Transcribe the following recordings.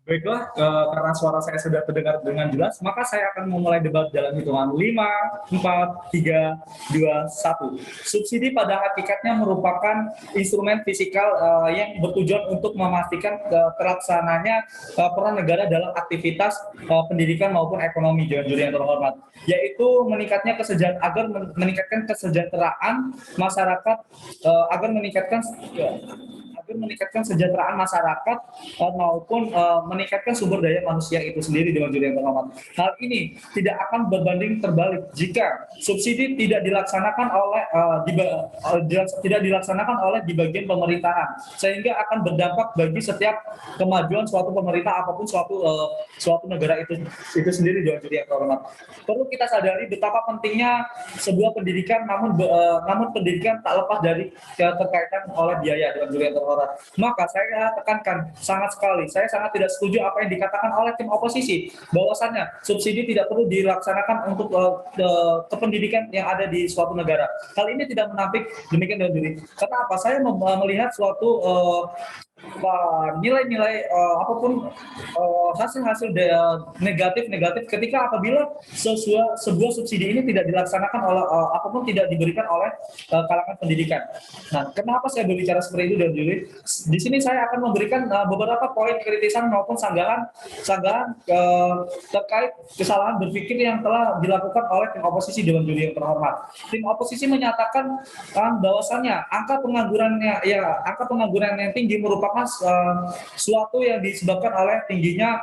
Baiklah, karena suara saya sudah terdengar dengan jelas, maka saya akan memulai debat dalam hitungan 5, 4, 3, 2, 1. Subsidi pada hakikatnya merupakan instrumen fiskal yang bertujuan untuk memastikan terlaksananya peran negara dalam aktivitas pendidikan maupun ekonomi, Dewan Juri yang terhormat, yaitu agar meningkatkan kesejahteraan masyarakat, agar meningkatkan kesejahteraan masyarakat maupun meningkatkan sumber daya manusia itu sendiri, Dewan Juri yang terhormat. Hal ini tidak akan berbanding terbalik jika subsidi tidak dilaksanakan oleh di bagian pemerintahan, sehingga akan berdampak bagi setiap kemajuan suatu pemerintah apapun suatu negara itu sendiri, Dewan Juri yang terhormat. Perlu kita sadari betapa pentingnya sebuah pendidikan, namun pendidikan tak lepas dari keterkaitan oleh biaya, Dewan Juri yang terhormat. Maka saya tekankan saya sangat tidak setuju apa yang dikatakan oleh tim oposisi bahwasannya subsidi tidak perlu dilaksanakan untuk kependidikan yang ada di suatu negara. Hal ini tidak menampik demikian, Dewan Juri. Karena apa? Saya melihat suatu nilai-nilai apapun hasil-hasil negatif ketika apabila sebuah subsidi ini tidak dilaksanakan oleh apapun tidak diberikan oleh kalangan pendidikan. Nah, kenapa saya berbicara seperti itu, dan Juli? Di sini saya akan memberikan beberapa poin kritisan maupun sanggahan terkait kesalahan berpikir yang telah dilakukan oleh tim oposisi, Dewan Juri yang terhormat. Tim oposisi menyatakan bahwasannya angka pengangguran yang tinggi merupakan suatu yang disebabkan oleh tingginya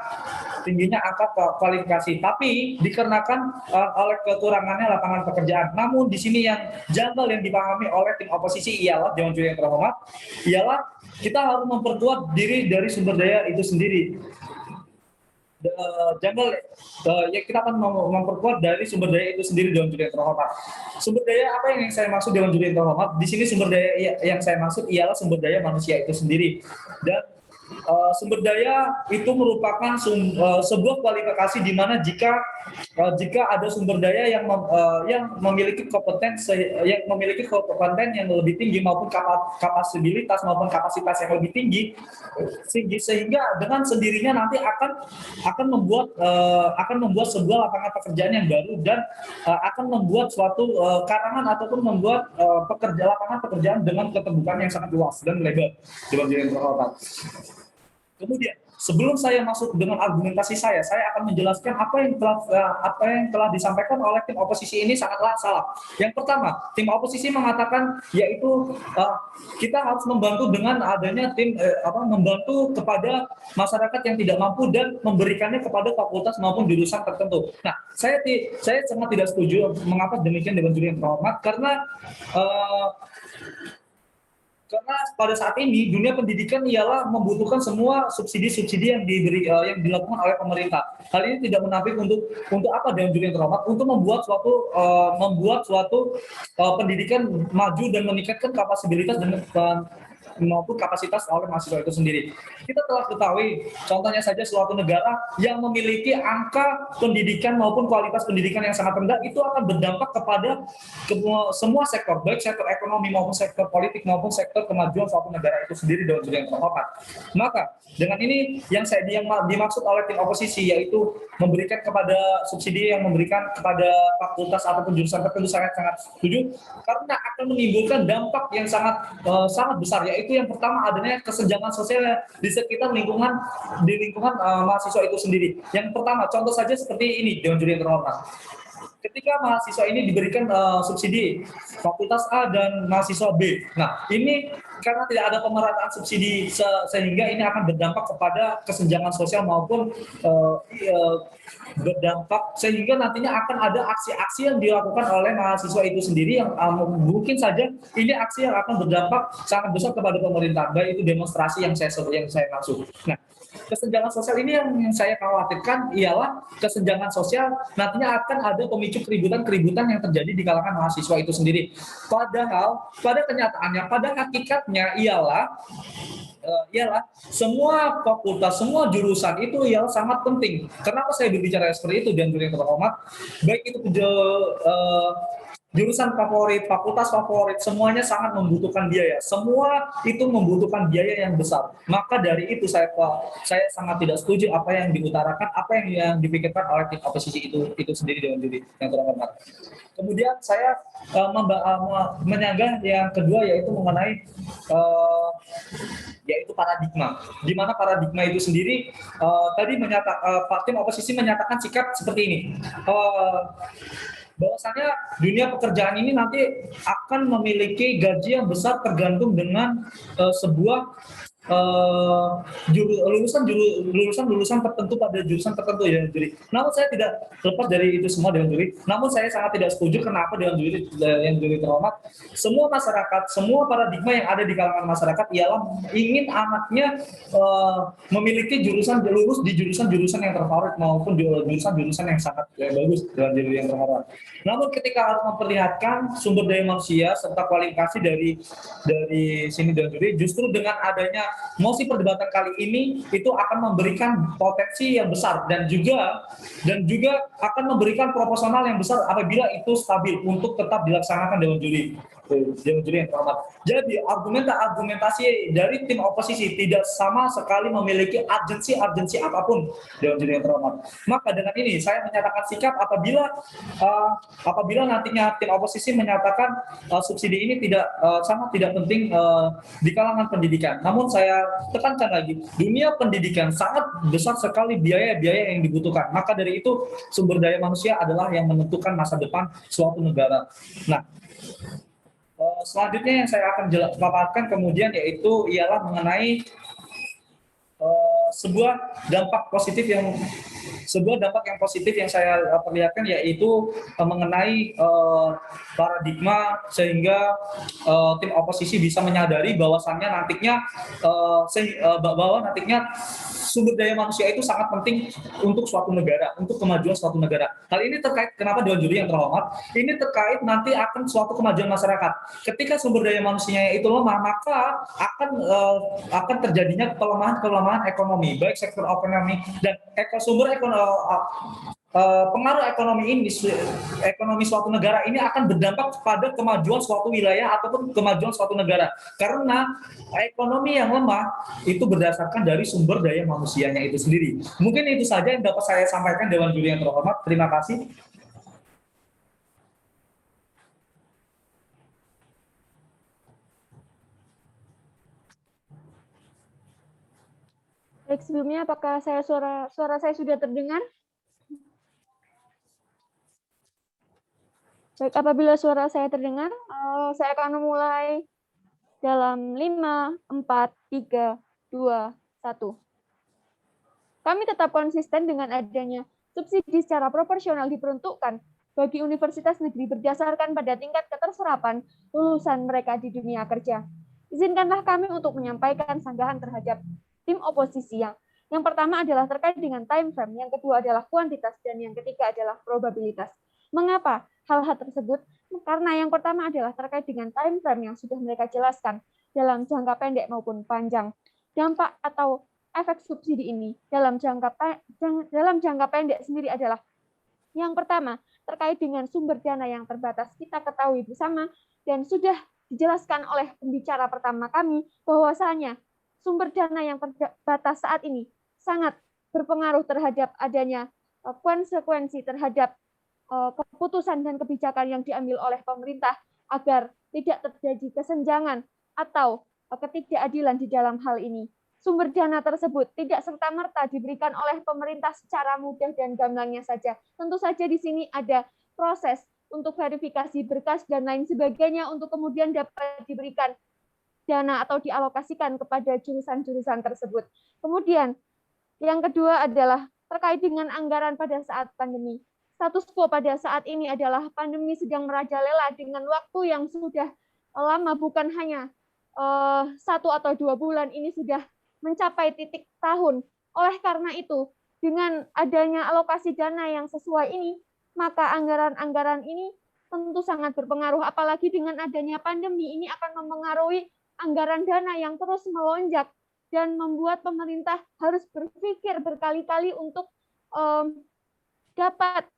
angka kualifikasi, tapi dikarenakan oleh kekurangannya lapangan pekerjaan. Namun di sini yang janggal yang dipahami oleh tim oposisi ialah, Dewan Juri yang terhormat, ialah kita harus memperkuat diri dari sumber daya itu sendiri. Kita akan memperkuat dari sumber daya itu sendiri, Dewan Juri yang terhormat. Sumber daya apa yang saya maksud, Dewan Juri yang terhormat? Di sini sumber daya yang saya maksud ialah sumber daya manusia itu sendiri. Dan sumber daya itu merupakan sebuah kualifikasi di mana jika ada sumber daya yang memiliki kompeten yang lebih tinggi maupun kapasitas maupun kapasitas yang lebih tinggi, sehingga dengan sendirinya nanti akan membuat sebuah lapangan pekerjaan yang baru dan akan membuat suatu karangan ataupun membuat lapangan pekerjaan dengan keterbukaan yang sangat luas dan lebar, Dewan Juri yang terhormat. Kemudian, sebelum saya masuk dengan argumentasi saya akan menjelaskan apa yang telah disampaikan oleh tim oposisi ini sangatlah salah. Yang pertama, tim oposisi mengatakan yaitu kita harus membantu dengan adanya membantu kepada masyarakat yang tidak mampu dan memberikannya kepada fakultas maupun jurusan tertentu. Nah, saya sangat tidak setuju. Mengapa demikian, Dewan Juri yang terhormat? Karena pada saat ini dunia pendidikan ialah membutuhkan semua subsidi-subsidi yang dilakukan oleh pemerintah. Hal ini tidak menampik untuk apa, Dewan Juri yang terhormat? Untuk membuat suatu pendidikan maju dan meningkatkan kapasitas maupun kapasitas oleh mahasiswa itu sendiri. Kita telah ketahui, contohnya saja suatu negara yang memiliki angka pendidikan maupun kualitas pendidikan yang sangat rendah, itu akan berdampak kepada semua sektor, baik sektor ekonomi maupun sektor politik maupun sektor kemajuan suatu negara itu sendiri, Dewan Juri yang terhormat. Maka dengan ini yang dimaksud oleh tim oposisi yaitu memberikan kepada subsidi yang memberikan kepada fakultas ataupun jurusan tertentu, sangat setuju, karena akan menimbulkan dampak yang sangat besar, yaitu yang pertama adanya kesenjangan sosial di sekitar lingkungan mahasiswa itu sendiri. Yang pertama, contoh saja seperti ini, Dewan Juri yang terhormat. Ketika mahasiswa ini diberikan subsidi fakultas A dan mahasiswa B. Nah, ini karena tidak ada pemerataan subsidi sehingga ini akan berdampak kepada kesenjangan sosial maupun berdampak sehingga nantinya akan ada aksi-aksi yang dilakukan oleh mahasiswa itu sendiri yang mungkin saja ini aksi yang akan berdampak sangat besar kepada pemerintah, baik itu demonstrasi yang saya maksud. Nah, kesenjangan sosial ini yang saya khawatirkan ialah kesenjangan sosial nantinya akan ada pemicu keributan yang terjadi di kalangan mahasiswa itu sendiri. Padahal pada kenyataannya, pada hakikatnya ialah semua fakultas, semua jurusan itu ialah sangat penting. Kenapa saya berbicara seperti itu, dan Juri yang terhormat? Baik itu jurusan favorit, fakultas favorit, semuanya sangat membutuhkan biaya. Semua itu membutuhkan biaya yang besar. Maka dari itu saya sangat tidak setuju apa yang diutarakan, apa yang dipikirkan oleh tim oposisi itu sendiri dengan diri yang terhormat. Kemudian saya menyanggah yang kedua yaitu mengenai yaitu paradigma. Di mana paradigma itu sendiri tadi tim oposisi menyatakan sikap seperti ini. Bahwasanya dunia pekerjaan ini nanti akan memiliki gaji yang besar tergantung dengan sebuah lulusan tertentu pada jurusan tertentu ya Juri. Namun saya tidak lepas dari itu semua Dewan Juri. Namun saya sangat tidak setuju kenapa Dewan Juri terhormat. Semua masyarakat, semua paradigma yang ada di kalangan masyarakat ialah ingin anaknya memiliki lulus di jurusan-jurusan yang terfavorit maupun jurusan-jurusan yang sangat bagus Dewan Juri yang terhormat. Namun ketika harus memperlihatkan sumber daya manusia serta kualifikasi dari sini Dewan Juri, justru dengan adanya mosi perdebatan kali ini itu akan memberikan potensi yang besar dan juga akan memberikan proporsional yang besar apabila itu stabil untuk tetap dilaksanakan Dewan Juri yang terhormat. Jadi argumentasi dari tim oposisi tidak sama sekali memiliki urgensi apapun Dewan Juri yang terhormat. Maka dengan ini saya menyatakan sikap apabila nantinya tim oposisi menyatakan subsidi ini sangat tidak penting di kalangan pendidikan. Namun saya tekankan lagi, dunia pendidikan sangat besar sekali biaya-biaya yang dibutuhkan. Maka dari itu sumber daya manusia adalah yang menentukan masa depan suatu negara. Nah, selanjutnya yang saya akan paparkan kemudian ialah mengenai sebuah dampak yang positif yang saya perlihatkan yaitu mengenai paradigma sehingga tim oposisi bisa menyadari bahwasannya nantinya sumber daya manusia itu sangat penting untuk suatu negara, untuk kemajuan suatu negara. Hal ini terkait kenapa Dewan Juri yang terhormat, ini terkait nanti akan suatu kemajuan masyarakat. Ketika sumber daya manusianya itu lemah, maka akan terjadinya pelemahan ekonomi, baik sektor ekonomi dan pengaruh ekonomi suatu negara ini akan berdampak pada kemajuan suatu wilayah ataupun kemajuan suatu negara. Karena ekonomi yang lemah itu berdasarkan dari sumber daya manusianya itu sendiri. Mungkin itu saja yang dapat saya sampaikan Dewan Juri yang terhormat. Terima kasih. Baik, sebelumnya apakah suara saya sudah terdengar? Baik, apabila suara saya terdengar, saya akan memulai dalam 5, 4, 3, 2, 1. Kami tetap konsisten dengan adanya subsidi secara proporsional diperuntukkan bagi universitas negeri berdasarkan pada tingkat keterserapan lulusan mereka di dunia kerja. Izinkanlah kami untuk menyampaikan sanggahan terhadap tim oposisi yang pertama adalah terkait dengan time frame, yang kedua adalah kuantitas, dan yang ketiga adalah probabilitas. Mengapa hal-hal tersebut? Karena yang pertama adalah terkait dengan time frame yang sudah mereka jelaskan dalam jangka pendek maupun panjang. Dampak atau efek subsidi ini dalam jangka pendek sendiri adalah yang pertama terkait dengan sumber dana yang terbatas. Kita ketahui bersama dan sudah dijelaskan oleh pembicara pertama kami bahwasanya sumber dana yang terbatas saat ini sangat berpengaruh terhadap adanya konsekuensi terhadap keputusan dan kebijakan yang diambil oleh pemerintah agar tidak terjadi kesenjangan atau ketidakadilan di dalam hal ini. Sumber dana tersebut tidak serta-merta diberikan oleh pemerintah secara mudah dan gamblangnya saja. Tentu saja di sini ada proses untuk verifikasi berkas dan lain sebagainya untuk kemudian dapat diberikan dana atau dialokasikan kepada jurusan-jurusan tersebut. Kemudian yang kedua adalah terkait dengan anggaran pada saat pandemi. Status quo pada saat ini adalah pandemi sedang merajalela dengan waktu yang sudah lama, bukan hanya 1 atau 2 bulan, ini sudah mencapai titik tahun. Oleh karena itu, dengan adanya alokasi dana yang sesuai ini, maka anggaran-anggaran ini tentu sangat berpengaruh, apalagi dengan adanya pandemi ini akan mempengaruhi anggaran dana yang terus melonjak dan membuat pemerintah harus berpikir berkali-kali untuk dapat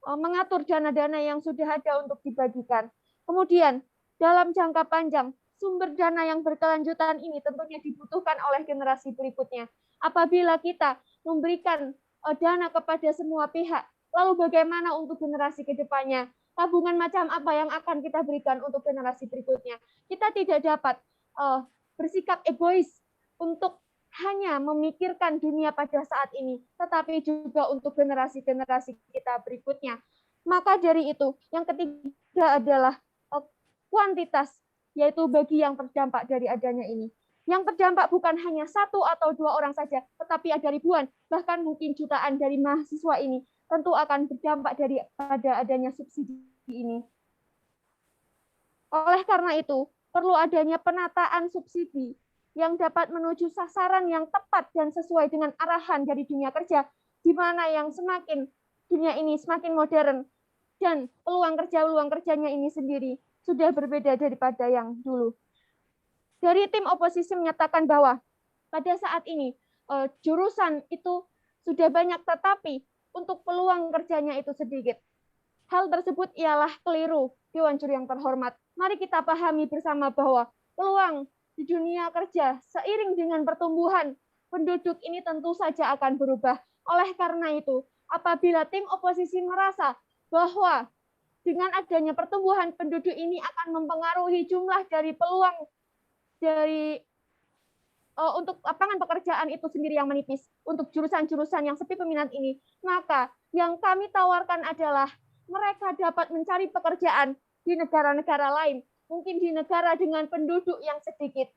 mengatur dana-dana yang sudah ada untuk dibagikan. Kemudian, dalam jangka panjang, sumber dana yang berkelanjutan ini tentunya dibutuhkan oleh generasi berikutnya. Apabila kita memberikan dana kepada semua pihak, lalu bagaimana untuk generasi ke depannya? Tabungan macam apa yang akan kita berikan untuk generasi berikutnya? Kita tidak dapat bersikap egois untuk hanya memikirkan dunia pada saat ini, tetapi juga untuk generasi-generasi kita berikutnya. Maka dari itu, yang ketiga adalah kuantitas, yaitu bagi yang terdampak dari adanya ini. Yang terdampak bukan hanya 1 atau 2 orang saja, tetapi ada ribuan, bahkan mungkin jutaan dari mahasiswa ini tentu akan berdampak daripada adanya subsidi ini. Oleh karena itu, perlu adanya penataan subsidi yang dapat menuju sasaran yang tepat dan sesuai dengan arahan dari dunia kerja, di mana yang semakin dunia ini semakin modern dan peluang kerjanya ini sendiri sudah berbeda daripada yang dulu. Dari tim oposisi menyatakan bahwa pada saat ini jurusan itu sudah banyak, tetapi untuk peluang kerjanya itu sedikit. Hal tersebut ialah keliru, Dewan Juri yang terhormat. Mari kita pahami bersama bahwa peluang di dunia kerja seiring dengan pertumbuhan penduduk ini tentu saja akan berubah. Oleh karena itu, apabila tim oposisi merasa bahwa dengan adanya pertumbuhan penduduk ini akan mempengaruhi jumlah dari peluang dari untuk lapangan pekerjaan itu sendiri yang menipis untuk jurusan-jurusan yang sepi peminat ini, maka yang kami tawarkan adalah mereka dapat mencari pekerjaan di negara-negara lain, mungkin di negara dengan penduduk yang sedikit.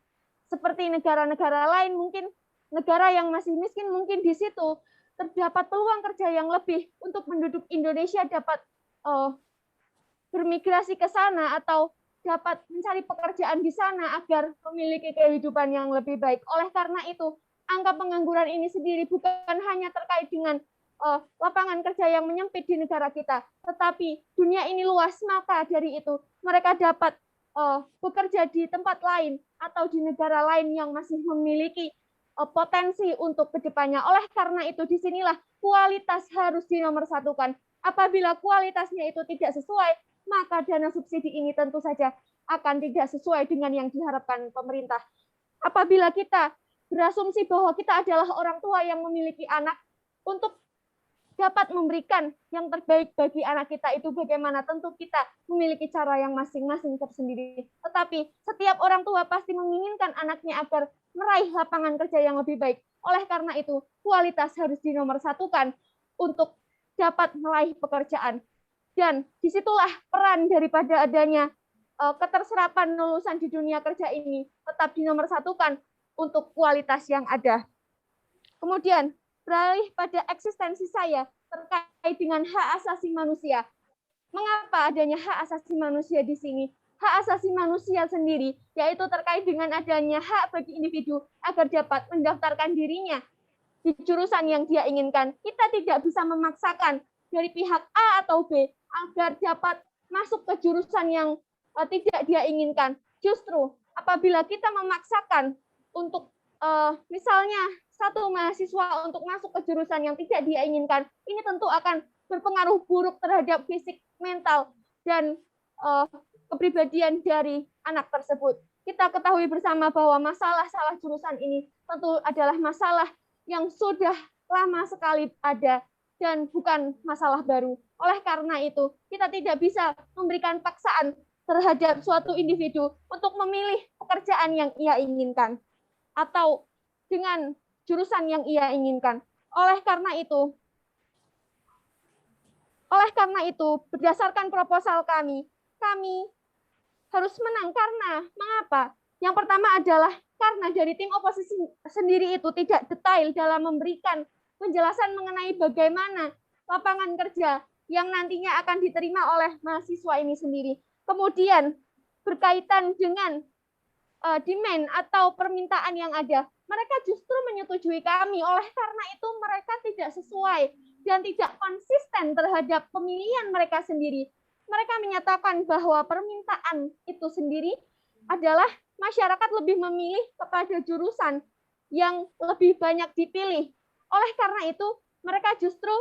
Seperti negara-negara lain, mungkin negara yang masih miskin, mungkin di situ terdapat peluang kerja yang lebih untuk penduduk Indonesia dapat bermigrasi ke sana atau dapat mencari pekerjaan di sana agar memiliki kehidupan yang lebih baik. Oleh karena itu, angka pengangguran ini sendiri bukan hanya terkait dengan lapangan kerja yang menyempit di negara kita, tetapi dunia ini luas, maka dari itu mereka dapat bekerja di tempat lain atau di negara lain yang masih memiliki potensi untuk kedepannya. Oleh karena itu, disinilah kualitas harus dinomorsatukan. Apabila kualitasnya itu tidak sesuai, maka dana subsidi ini tentu saja akan tidak sesuai dengan yang diharapkan pemerintah. Apabila kita berasumsi bahwa kita adalah orang tua yang memiliki anak, untuk dapat memberikan yang terbaik bagi anak kita itu bagaimana? Tentu kita memiliki cara yang masing-masing tersendiri. Tetapi setiap orang tua pasti menginginkan anaknya agar meraih lapangan kerja yang lebih baik. Oleh karena itu, kualitas harus dinomorsatukan untuk dapat meraih pekerjaan. Dan disitulah peran daripada adanya keterserapan lulusan di dunia kerja ini tetap dinomorsatukan untuk kualitas yang ada. Kemudian, beralih pada eksistensi saya terkait dengan hak asasi manusia. Mengapa adanya hak asasi manusia di sini? Hak asasi manusia sendiri, yaitu terkait dengan adanya hak bagi individu agar dapat mendaftarkan dirinya di jurusan yang dia inginkan. Kita tidak bisa memaksakan dari pihak A atau B agar dapat masuk ke jurusan yang tidak dia inginkan. Justru apabila kita memaksakan untuk misalnya satu mahasiswa untuk masuk ke jurusan yang tidak dia inginkan, ini tentu akan berpengaruh buruk terhadap fisik, mental, dan kepribadian dari anak tersebut. Kita ketahui bersama bahwa masalah salah jurusan ini tentu adalah masalah yang sudah lama sekali ada dan bukan masalah baru. Oleh karena itu, kita tidak bisa memberikan paksaan terhadap suatu individu untuk memilih pekerjaan yang ia inginkan atau dengan jurusan yang ia inginkan. Oleh karena itu, berdasarkan proposal kami harus menang karena mengapa? Yang pertama adalah karena dari tim oposisi sendiri itu tidak detail dalam memberikan penjelasan mengenai bagaimana lapangan kerja yang nantinya akan diterima oleh mahasiswa ini sendiri. Kemudian berkaitan dengan demand atau permintaan yang ada, mereka justru menyetujui kami. Oleh karena itu mereka tidak sesuai dan tidak konsisten terhadap pemilihan mereka sendiri. Mereka menyatakan bahwa permintaan itu sendiri adalah masyarakat lebih memilih kepada jurusan yang lebih banyak dipilih. Oleh karena itu mereka justru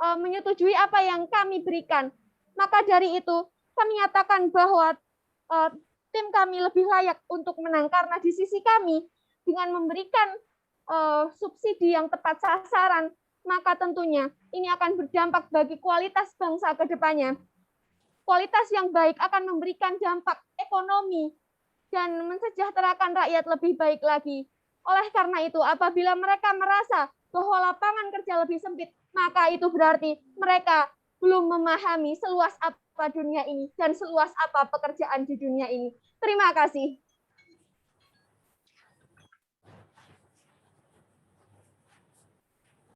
menyetujui apa yang kami berikan. Maka dari itu, kami nyatakan bahwa tim kami lebih layak untuk menang karena di sisi kami dengan memberikan subsidi yang tepat sasaran, maka tentunya ini akan berdampak bagi kualitas bangsa ke depannya. Kualitas yang baik akan memberikan dampak ekonomi dan mensejahterakan rakyat lebih baik lagi. Oleh karena itu, apabila mereka merasa bahwa lapangan kerja lebih sempit, maka itu berarti mereka belum memahami seluas apa dunia ini dan seluas apa pekerjaan di dunia ini. Terima kasih.